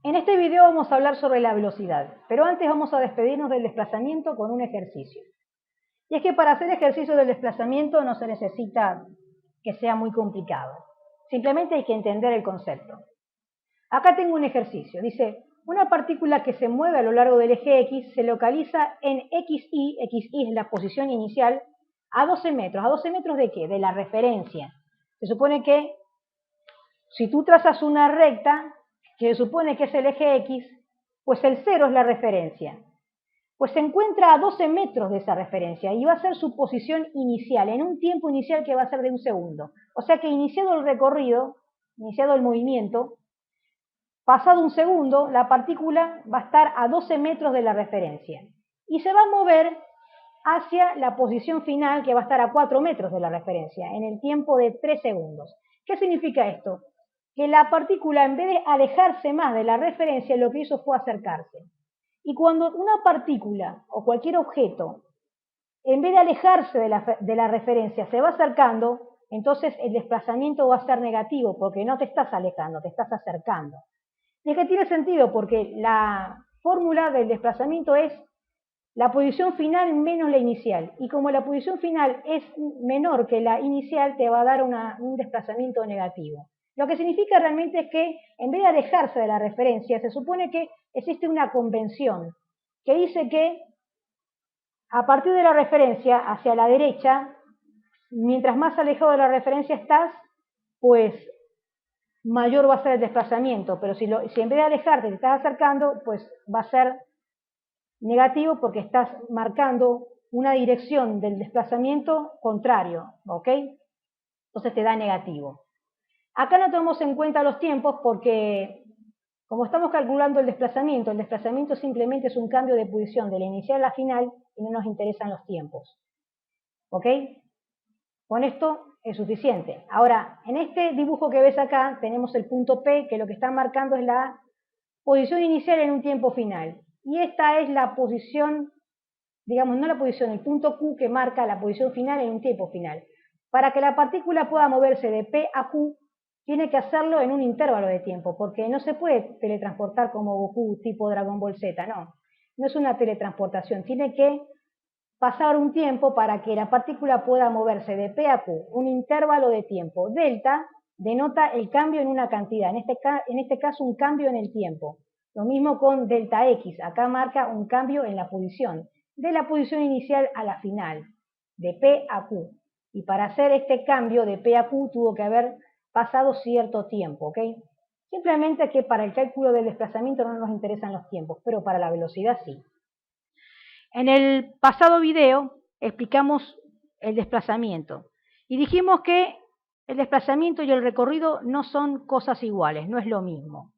En este video vamos a hablar sobre la velocidad, pero antes vamos a despedirnos del desplazamiento con un ejercicio. Y es que para hacer ejercicio del desplazamiento no se necesita que sea muy complicado, simplemente hay que entender el concepto. Acá tengo un ejercicio, dice, una partícula que se mueve a lo largo del eje X se localiza en XY, XY es la posición inicial, a 12 metros. ¿A 12 metros de qué? De la referencia. Se supone que si tú trazas una recta, que se supone que es el eje X, pues el 0 es la referencia. Pues se encuentra a 12 metros de esa referencia y va a ser su posición inicial, en un tiempo inicial que va a ser de 1 segundo. O sea que iniciado el recorrido, iniciado el movimiento, pasado 1 segundo, la partícula va a estar a 12 metros de la referencia y se va a mover hacia la posición final que va a estar a 4 metros de la referencia en el tiempo de 3 segundos. ¿Qué significa esto? Que la partícula, en vez de alejarse más de la referencia, lo que hizo fue acercarse. Y cuando una partícula o cualquier objeto, en vez de alejarse de la referencia, se va acercando, entonces el desplazamiento va a ser negativo porque no te estás alejando, te estás acercando. Y es que tiene sentido porque la fórmula del desplazamiento es la posición final menos la inicial. Y como la posición final es menor que la inicial, te va a dar un desplazamiento negativo. Lo que significa realmente es que en vez de alejarse de la referencia, se supone que existe una convención que dice que a partir de la referencia hacia la derecha, mientras más alejado de la referencia estás, pues mayor va a ser el desplazamiento, pero si en vez de alejarte te estás acercando, pues va a ser negativo porque estás marcando una dirección del desplazamiento contrario, ¿ok? Entonces te da negativo. Acá no tomamos en cuenta los tiempos porque, como estamos calculando el desplazamiento simplemente es un cambio de posición de la inicial a la final y no nos interesan los tiempos. ¿Ok? Con esto es suficiente. Ahora, en este dibujo que ves acá tenemos el punto P, que lo que está marcando es la posición inicial en un tiempo final. Y esta es la posición, digamos, no la posición, el punto Q que marca la posición final en un tiempo final. Para que la partícula pueda moverse de P a Q, tiene que hacerlo en un intervalo de tiempo, porque no se puede teletransportar como Goku tipo Dragon Ball Z, no. No es una teletransportación, tiene que pasar un tiempo para que la partícula pueda moverse de P a Q, un intervalo de tiempo. Delta denota el cambio en una cantidad, en este caso un cambio en el tiempo. Lo mismo con delta X, acá marca un cambio en la posición, de la posición inicial a la final, de P a Q. Y para hacer este cambio de P a Q tuvo que haber pasado cierto tiempo, ¿ok? Simplemente que para el cálculo del desplazamiento no nos interesan los tiempos, pero para la velocidad sí. En el pasado video explicamos el desplazamiento y dijimos que el desplazamiento y el recorrido no son cosas iguales, no es lo mismo.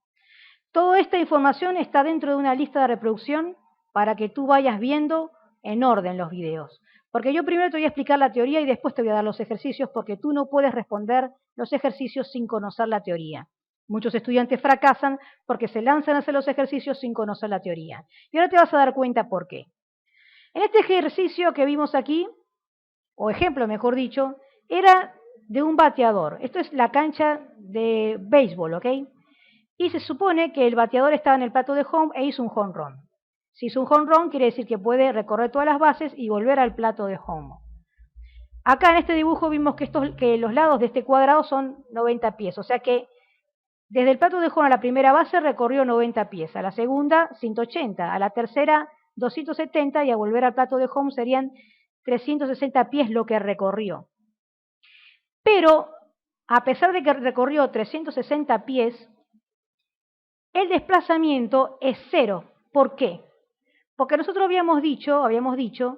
Toda esta información está dentro de una lista de reproducción para que tú vayas viendo en orden los videos. Porque yo primero te voy a explicar la teoría y después te voy a dar los ejercicios porque tú no puedes responder los ejercicios sin conocer la teoría. Muchos estudiantes fracasan porque se lanzan a hacer los ejercicios sin conocer la teoría. Y ahora te vas a dar cuenta por qué. En este ejercicio que vimos aquí, o ejemplo mejor dicho, era de un bateador. Esto es la cancha de béisbol, ¿ok? Y se supone que el bateador estaba en el plato de home e hizo un home run. Si hizo un home run, quiere decir que puede recorrer todas las bases y volver al plato de home. Acá en este dibujo vimos que los lados de este cuadrado son 90 pies, o sea que desde el plato de home a la primera base recorrió 90 pies, a la segunda 180, a la tercera 270 y a volver al plato de home serían 360 pies lo que recorrió. Pero, a pesar de que recorrió 360 pies, el desplazamiento es 0. ¿Por qué? Porque nosotros habíamos dicho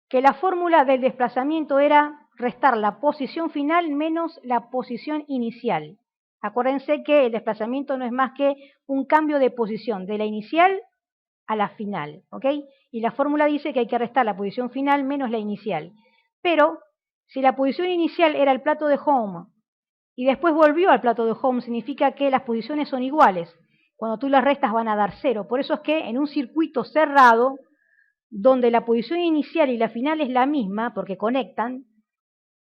que la fórmula del desplazamiento era restar la posición final menos la posición inicial. Acuérdense que el desplazamiento no es más que un cambio de posición de la inicial a la final, ¿ok? Y la fórmula dice que hay que restar la posición final menos la inicial. Pero, si la posición inicial era el plato de home y después volvió al plato de home, significa que las posiciones son iguales. Cuando tú las restas van a dar 0. Por eso es que en un circuito cerrado, donde la posición inicial y la final es la misma, porque conectan,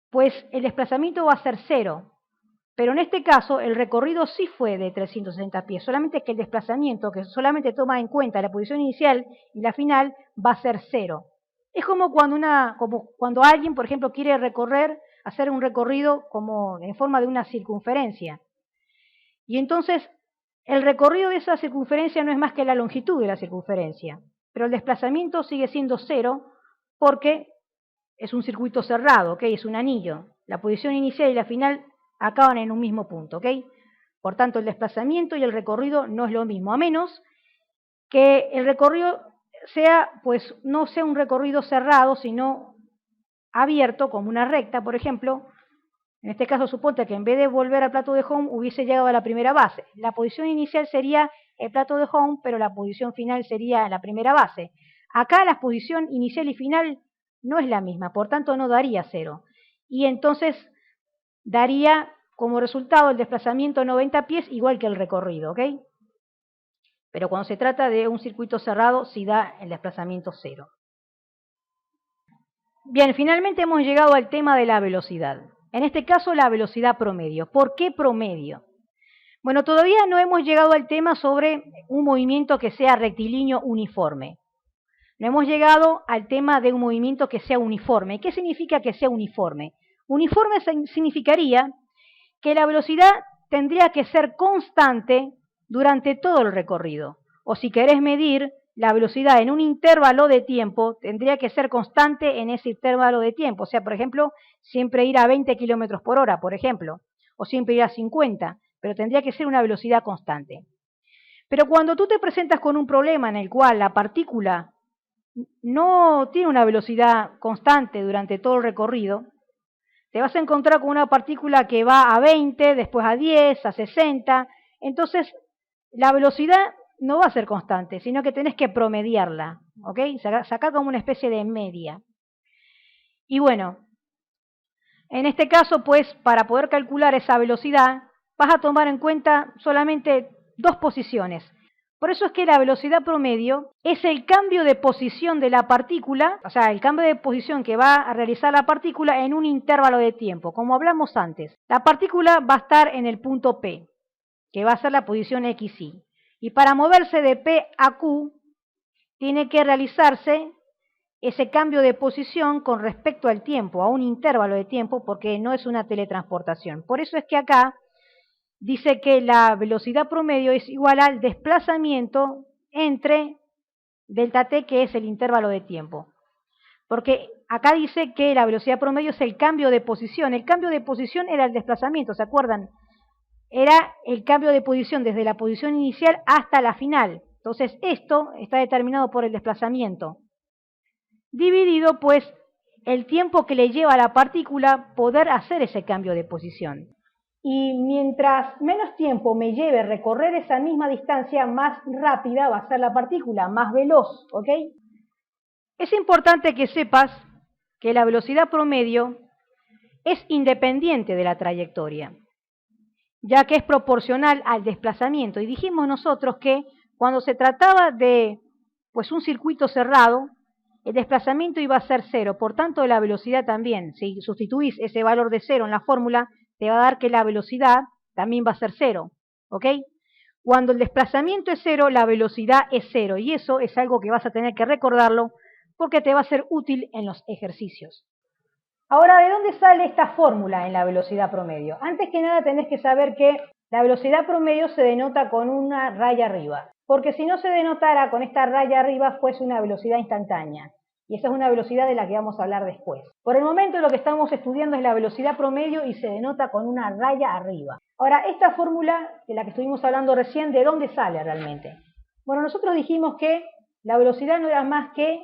pues el desplazamiento va a ser cero. Pero en este caso el recorrido sí fue de 360 pies, solamente que el desplazamiento, que solamente toma en cuenta la posición inicial y la final, va a ser cero. Es como cuando alguien, por ejemplo, quiere hacer un recorrido como en forma de una circunferencia. Y entonces el recorrido de esa circunferencia no es más que la longitud de la circunferencia, pero el desplazamiento sigue siendo cero porque es un circuito cerrado, ¿ok? Es un anillo. La posición inicial y la final acaban en un mismo punto, ¿ok? Por tanto, el desplazamiento y el recorrido no es lo mismo, a menos que el recorrido no sea un recorrido cerrado, sino abierto, como una recta, por ejemplo. En este caso, suponte que en vez de volver al plato de home, hubiese llegado a la primera base. La posición inicial sería el plato de home, pero la posición final sería la primera base. Acá la posición inicial y final no es la misma, por tanto no daría cero. Y entonces daría como resultado el desplazamiento 90 pies igual que el recorrido, ¿ok? Pero cuando se trata de un circuito cerrado, sí da el desplazamiento cero. Bien, finalmente hemos llegado al tema de la velocidad. En este caso, la velocidad promedio. ¿Por qué promedio? Bueno, todavía no hemos llegado al tema sobre un movimiento que sea rectilíneo uniforme. No hemos llegado al tema de un movimiento que sea uniforme. ¿Qué significa que sea uniforme? Uniforme significaría que la velocidad tendría que ser constante durante todo el recorrido. O si querés medir la velocidad en un intervalo de tiempo, tendría que ser constante en ese intervalo de tiempo. O sea, por ejemplo, siempre ir a 20 kilómetros por hora, por ejemplo, o siempre ir a 50, pero tendría que ser una velocidad constante. Pero cuando tú te presentas con un problema en el cual la partícula no tiene una velocidad constante durante todo el recorrido, te vas a encontrar con una partícula que va a 20, después a 10, a 60, entonces la velocidad no va a ser constante, sino que tenés que promediarla, ¿ok? Sacar como una especie de media. Y bueno, en este caso, pues, para poder calcular esa velocidad, vas a tomar en cuenta solamente dos posiciones. Por eso es que la velocidad promedio es el cambio de posición de la partícula, o sea, el cambio de posición que va a realizar la partícula en un intervalo de tiempo, como hablamos antes. La partícula va a estar en el punto P, que va a ser la posición XY. Y para moverse de P a Q, tiene que realizarse ese cambio de posición con respecto al tiempo, a un intervalo de tiempo, porque no es una teletransportación. Por eso es que acá dice que la velocidad promedio es igual al desplazamiento entre delta t, que es el intervalo de tiempo. Porque acá dice que la velocidad promedio es el cambio de posición. El cambio de posición era el desplazamiento, ¿se acuerdan? Era el cambio de posición desde la posición inicial hasta la final. Entonces esto está determinado por el desplazamiento, dividido pues el tiempo que le lleva a la partícula poder hacer ese cambio de posición. Y mientras menos tiempo me lleve recorrer esa misma distancia, más rápida va a ser la partícula, más veloz, ¿ok? Es importante que sepas que la velocidad promedio es independiente de la trayectoria, ya que es proporcional al desplazamiento. Y dijimos nosotros que cuando se trataba de pues, un circuito cerrado, el desplazamiento iba a ser cero, por tanto la velocidad también. Si sustituís ese valor de cero en la fórmula, te va a dar que la velocidad también va a ser cero, ¿ok? Cuando el desplazamiento es cero, la velocidad es cero, y eso es algo que vas a tener que recordarlo porque te va a ser útil en los ejercicios. Ahora, ¿de dónde sale esta fórmula en la velocidad promedio? Antes que nada tenés que saber que la velocidad promedio se denota con una raya arriba, porque si no se denotara con esta raya arriba fuese una velocidad instantánea, y esa es una velocidad de la que vamos a hablar después. Por el momento lo que estamos estudiando es la velocidad promedio y se denota con una raya arriba. Ahora, esta fórmula de la que estuvimos hablando recién, ¿de dónde sale realmente? Bueno, nosotros dijimos que la velocidad no era más que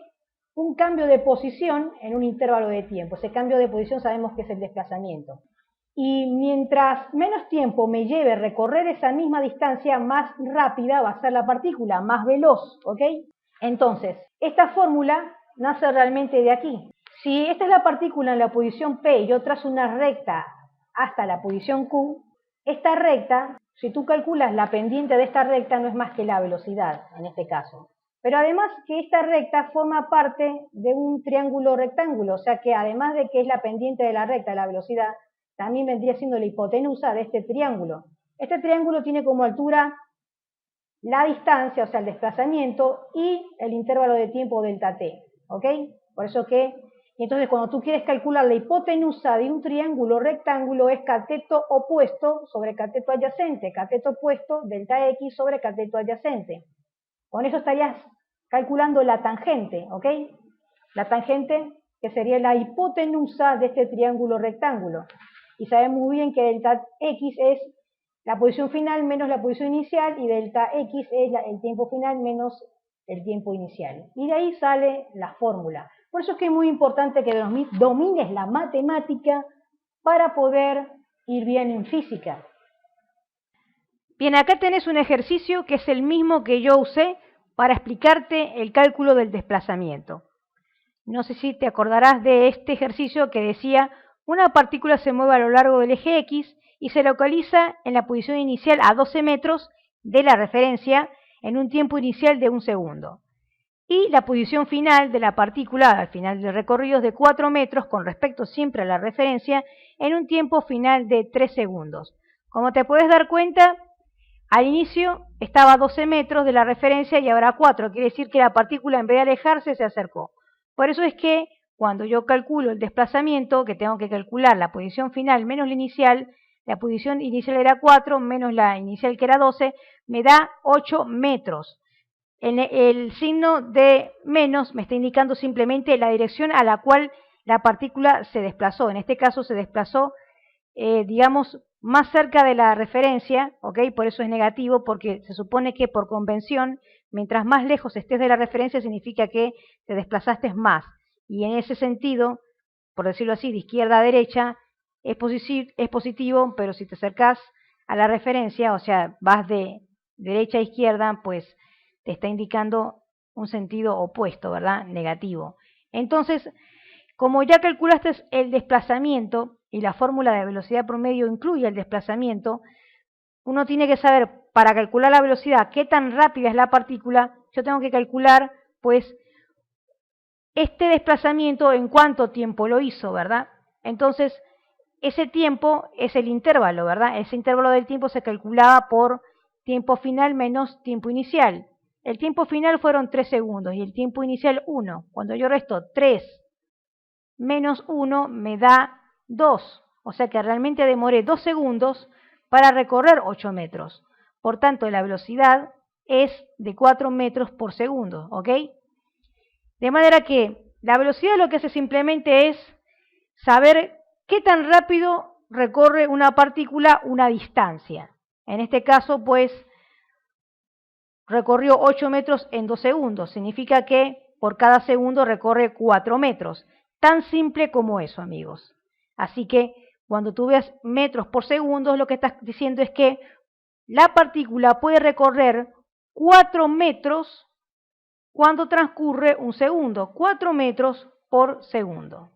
un cambio de posición en un intervalo de tiempo. Ese cambio de posición sabemos que es el desplazamiento. Y mientras menos tiempo me lleve recorrer esa misma distancia, más rápida va a ser la partícula, más veloz, ¿ok? Entonces, esta fórmula nace realmente de aquí. Si esta es la partícula en la posición P y yo trazo una recta hasta la posición Q, esta recta, si tú calculas la pendiente de esta recta, no es más que la velocidad, en este caso. Pero además que esta recta forma parte de un triángulo rectángulo, o sea que además de que es la pendiente de la recta, la velocidad, también vendría siendo la hipotenusa de este triángulo. Este triángulo tiene como altura la distancia, o sea, el desplazamiento, y el intervalo de tiempo delta t, ¿ok? Por eso que, entonces cuando tú quieres calcular la hipotenusa de un triángulo rectángulo es cateto opuesto sobre cateto adyacente, cateto opuesto delta x sobre cateto adyacente. Con eso estarías calculando la tangente, ¿ok? La tangente que sería la hipotenusa de este triángulo rectángulo. Y sabemos muy bien que delta x es la posición final menos la posición inicial y delta x es el tiempo final menos el tiempo inicial. Y de ahí sale la fórmula. Por eso es que es muy importante que domines la matemática para poder ir bien en física. Bien, acá tenés un ejercicio que es el mismo que yo usé para explicarte el cálculo del desplazamiento. No sé si te acordarás de este ejercicio que decía: una partícula se mueve a lo largo del eje X y se localiza en la posición inicial a 12 metros de la referencia en un tiempo inicial de 1 segundo. Y la posición final de la partícula al final del recorrido es de 4 metros con respecto siempre a la referencia en un tiempo final de 3 segundos. Como te puedes dar cuenta, al inicio estaba a 12 metros de la referencia y ahora a 4, quiere decir que la partícula en vez de alejarse se acercó. Por eso es que cuando yo calculo el desplazamiento, que tengo que calcular la posición final menos la inicial, la posición inicial era 4 menos la inicial que era 12, me da 8 metros. El signo de menos me está indicando simplemente la dirección a la cual la partícula se desplazó. En este caso se desplazó, digamos, más cerca de la referencia, ¿ok? Por eso es negativo, porque se supone que por convención, mientras más lejos estés de la referencia, significa que te desplazaste más. Y en ese sentido, por decirlo así, de izquierda a derecha, es positivo, pero si te acercás a la referencia, o sea, vas de derecha a izquierda, pues te está indicando un sentido opuesto, ¿verdad? Negativo. Entonces, como ya calculaste el desplazamiento y la fórmula de velocidad promedio incluye el desplazamiento, uno tiene que saber, para calcular la velocidad, qué tan rápida es la partícula. Yo tengo que calcular, pues, este desplazamiento en cuánto tiempo lo hizo, ¿verdad? Entonces, ese tiempo es el intervalo, ¿verdad? Ese intervalo del tiempo se calculaba por tiempo final menos tiempo inicial. El tiempo final fueron 3 segundos y el tiempo inicial 1. Cuando yo resto 3 menos 1 me da 2. O sea que realmente demoré 2 segundos para recorrer 8 metros. Por tanto, la velocidad es de 4 metros por segundo, ¿ok? De manera que la velocidad lo que hace simplemente es saber qué tan rápido recorre una partícula una distancia. En este caso, pues, recorrió 8 metros en 2 segundos. Significa que por cada segundo recorre 4 metros. Tan simple como eso, amigos. Así que cuando tú veas metros por segundo, lo que estás diciendo es que la partícula puede recorrer 4 metros cuando transcurre un segundo. 4 metros por segundo.